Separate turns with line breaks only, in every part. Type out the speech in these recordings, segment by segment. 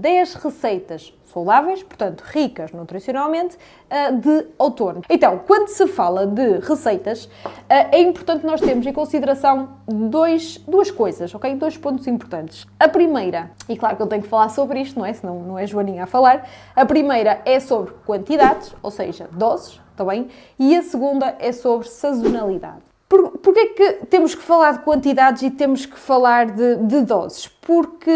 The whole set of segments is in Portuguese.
10 receitas saudáveis, portanto ricas nutricionalmente, de outono. Então, quando se fala de receitas, é importante nós termos em consideração duas coisas, ok? Dois pontos importantes. A primeira, e claro que eu tenho que falar sobre isto, não é? Senão não é Joaninha a falar. A primeira é sobre quantidades, ou seja, doses, está bem? E a segunda é sobre sazonalidade. Porquê que temos que falar de quantidades e temos que falar de doses? Porque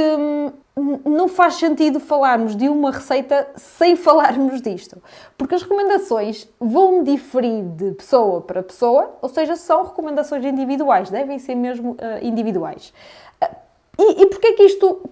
não faz sentido falarmos de uma receita sem falarmos disto. Porque as recomendações vão diferir de pessoa para pessoa, ou seja, são recomendações individuais, devem ser mesmo individuais. E porquê que isto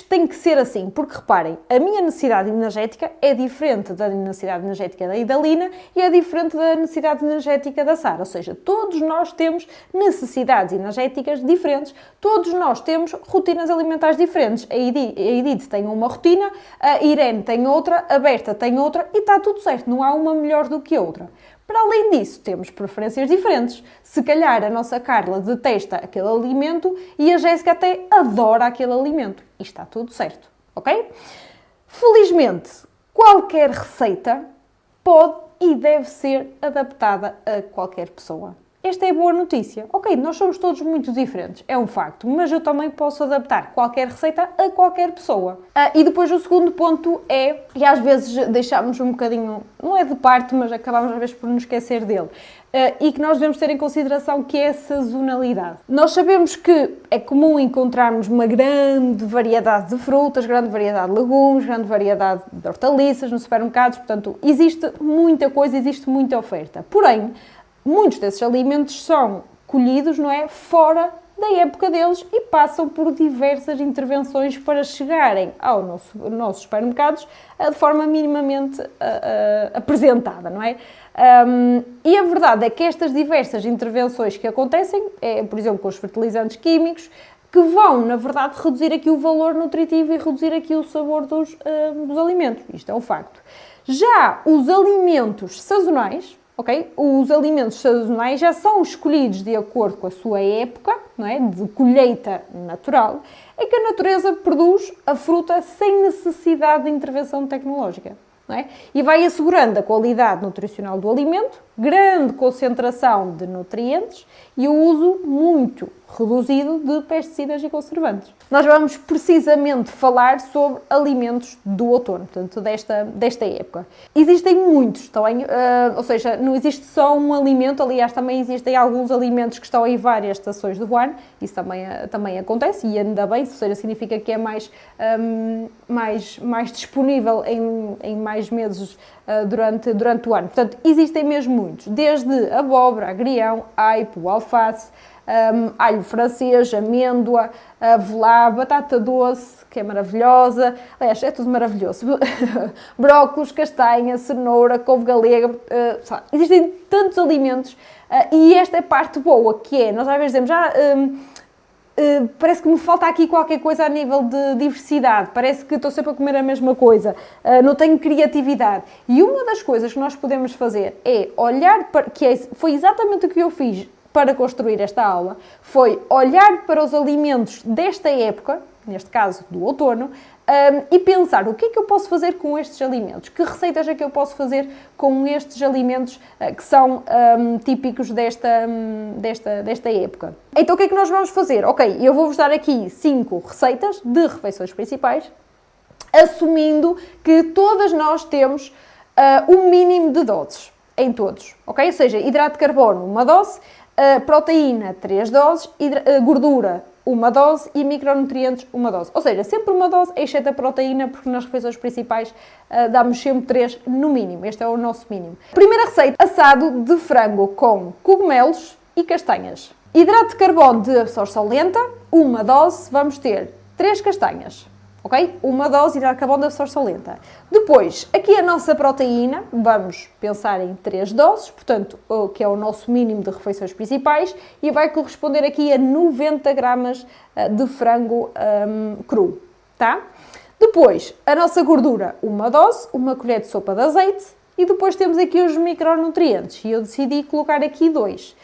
tem que ser assim? Porque, reparem, a minha necessidade energética é diferente da necessidade energética da Idalina e é diferente da necessidade energética da Sara. Ou seja, todos nós temos necessidades energéticas diferentes, todos nós temos rotinas alimentares diferentes. A Edith tem uma rotina, a Irene tem outra, a Berta tem outra e está tudo certo, não há uma melhor do que a outra. Para além disso, temos preferências diferentes. Se calhar a nossa Carla detesta aquele alimento e a Jéssica até adora aquele alimento. E está tudo certo, ok? Felizmente, qualquer receita pode e deve ser adaptada a qualquer pessoa. Esta é a boa notícia. Ok, nós somos todos muito diferentes, é um facto, mas eu também posso adaptar qualquer receita a qualquer pessoa. E depois o segundo ponto é, e às vezes deixamos um bocadinho, não é de parte, mas acabamos às vezes por nos esquecer dele, e que nós devemos ter em consideração que é a sazonalidade. Nós sabemos que é comum encontrarmos uma grande variedade de frutas, grande variedade de legumes, grande variedade de hortaliças nos supermercados, portanto, existe muita coisa, existe muita oferta. Porém, muitos desses alimentos são colhidos, não é, fora da época deles e passam por diversas intervenções para chegarem aos nossos supermercados de forma minimamente apresentada, não é? E a verdade é que estas diversas intervenções que acontecem, por exemplo, com os fertilizantes químicos, que vão, na verdade, reduzir aqui o valor nutritivo e reduzir aqui o sabor dos alimentos. Isto é um facto. Já os alimentos sazonais, ok? Os alimentos sazonais já são escolhidos de acordo com a sua época, não é? De colheita natural, em que a natureza produz a fruta sem necessidade de intervenção tecnológica, não é? E vai assegurando a qualidade nutricional do alimento, grande concentração de nutrientes e o uso muito reduzido de pesticidas e conservantes. Nós vamos precisamente falar sobre alimentos do outono, portanto, desta época. Existem muitos, também, ou seja, não existe só um alimento, aliás, também existem alguns alimentos que estão em várias estações do ano, isso também acontece, e ainda bem, ou seja, significa que é mais disponível em mais meses durante o ano. Portanto, existem mesmo muitos, desde abóbora, agrião, aipo, alface, alho francês, amêndoa, avelã, batata doce, que é maravilhosa, aliás, é tudo maravilhoso, brócolos, castanha, cenoura, couve galega, existem tantos alimentos e esta é a parte boa, que é, nós às vezes dizemos, parece que me falta aqui qualquer coisa a nível de diversidade, parece que estou sempre a comer a mesma coisa, não tenho criatividade. E uma das coisas que nós podemos fazer é olhar para, foi exatamente o que eu fiz para construir esta aula, foi olhar para os alimentos desta época, neste caso do outono, e pensar o que é que eu posso fazer com estes alimentos, que receitas é que eu posso fazer com estes alimentos que são típicos desta época. Então o que é que nós vamos fazer? Ok, eu vou-vos dar aqui 5 receitas de refeições principais, assumindo que todas nós temos um mínimo de doses em todos, ok? Ou seja, hidrato de carbono, uma dose, proteína, 3 doses, gordura, uma dose e micronutrientes, uma dose. Ou seja, sempre uma dose, exceto a proteína, porque nas refeições principais damos sempre 3 no mínimo. Este é o nosso mínimo. Primeira receita, assado de frango com cogumelos e castanhas. Hidrato de carbono de absorção lenta, uma dose, vamos ter 3 castanhas. Ok? Uma dose de hidrato de carbono de absorção lenta. Depois, aqui a nossa proteína, vamos pensar em 3 doses, portanto, que é o nosso mínimo de refeições principais, e vai corresponder aqui a 90 gramas de frango cru, tá? Depois, a nossa gordura, uma dose, uma colher de sopa de azeite, e depois temos aqui os micronutrientes, e eu decidi colocar aqui 2.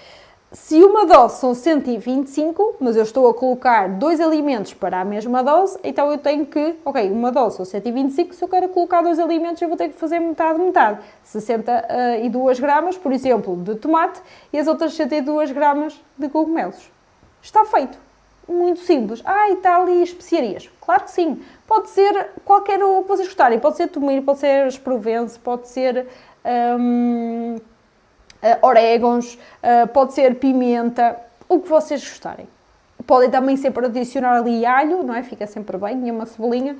Se uma dose são 125, mas eu estou a colocar 2 alimentos para a mesma dose, então eu tenho que, ok, uma dose são 125, se eu quero colocar 2 alimentos, eu vou ter que fazer metade. 62 gramas, por exemplo, de tomate e as outras 62 gramas de cogumelos. Está feito. Muito simples. E está ali especiarias. Claro que sim. Pode ser qualquer o que vocês gostarem. Pode ser tomilho, pode ser esprovenço, pode ser orégãos, pode ser pimenta, o que vocês gostarem. Podem também sempre adicionar ali alho, não é? Fica sempre bem, e uma cebolinha,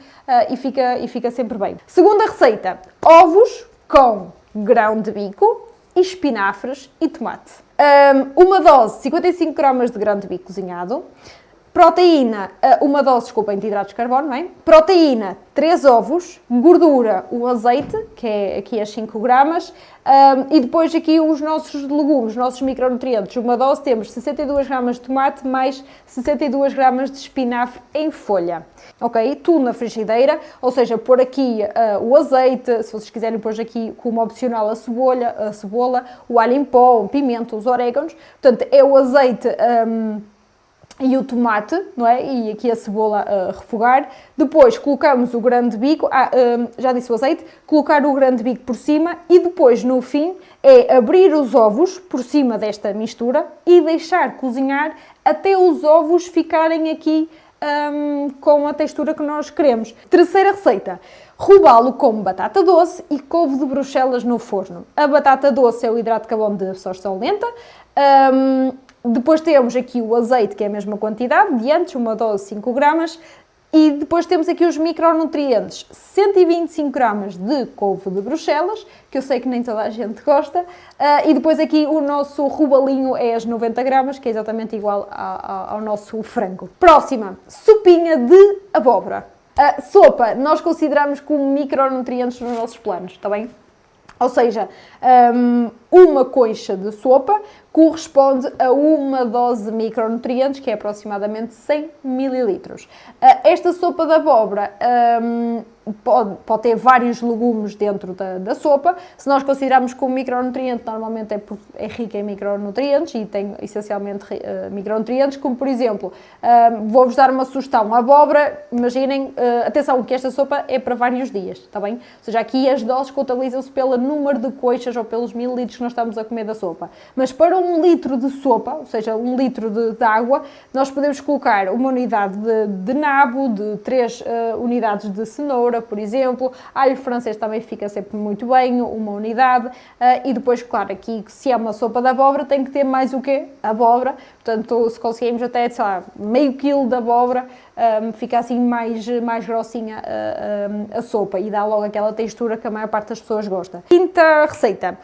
e fica sempre bem. Segunda receita, ovos com grão de bico, espinafres e tomate. Uma dose, 55 gramas de grão de bico cozinhado. Proteína, uma dose, desculpem, de hidratos de carbono, não é? Proteína, 3 ovos, gordura, o azeite, que é aqui as 5 gramas, e depois aqui os nossos legumes, os nossos micronutrientes. Uma dose temos 62 gramas de tomate mais 62 gramas de espinafre em folha. Ok? Tudo na frigideira, ou seja, pôr aqui o azeite, se vocês quiserem pôr aqui como opcional a cebola, o alho em pó, o pimento, os orégãos. Portanto, é o azeite e o tomate, não é? E aqui a cebola a refogar. Depois colocamos o grão de bico, já disse o azeite, colocar o grão de bico por cima e depois, no fim, é abrir os ovos por cima desta mistura e deixar cozinhar até os ovos ficarem aqui com a textura que nós queremos. Terceira receita, robalo com batata doce e couve de Bruxelas no forno. A batata doce é o hidrato de carbono de absorção lenta. Depois temos aqui o azeite, que é a mesma quantidade de antes, uma dose de 5 gramas. E depois temos aqui os micronutrientes, 125 gramas de couve de Bruxelas, que eu sei que nem toda a gente gosta. E depois aqui o nosso robalinho é as 90 gramas, que é exatamente igual ao nosso frango. Próxima, sopinha de abóbora. A sopa nós consideramos como micronutrientes nos nossos planos, está bem? Ou seja, uma concha de sopa corresponde a uma dose de micronutrientes, que é aproximadamente 100 ml. Esta sopa de abóbora pode ter vários legumes dentro da sopa. Se nós considerarmos como micronutriente, normalmente é rica em micronutrientes e tem essencialmente micronutrientes, como por exemplo, vou-vos dar uma sugestão, a abóbora, imaginem, atenção que esta sopa é para vários dias, está bem? Ou seja, aqui as doses contabilizam-se pelo número de coixas ou pelos mililitros que nós estamos a comer da sopa. Mas para 1 litro de sopa, ou seja, 1 litro de água, nós podemos colocar uma unidade de nabo, de 3 unidades de cenoura, por exemplo, alho francês também fica sempre muito bem, uma unidade, e depois, claro, aqui se é uma sopa de abóbora tem que ter mais o quê? Abóbora, portanto, se conseguirmos até, sei lá, meio quilo de abóbora, fica assim mais grossinha a sopa e dá logo aquela textura que a maior parte das pessoas gosta. Quinta receita,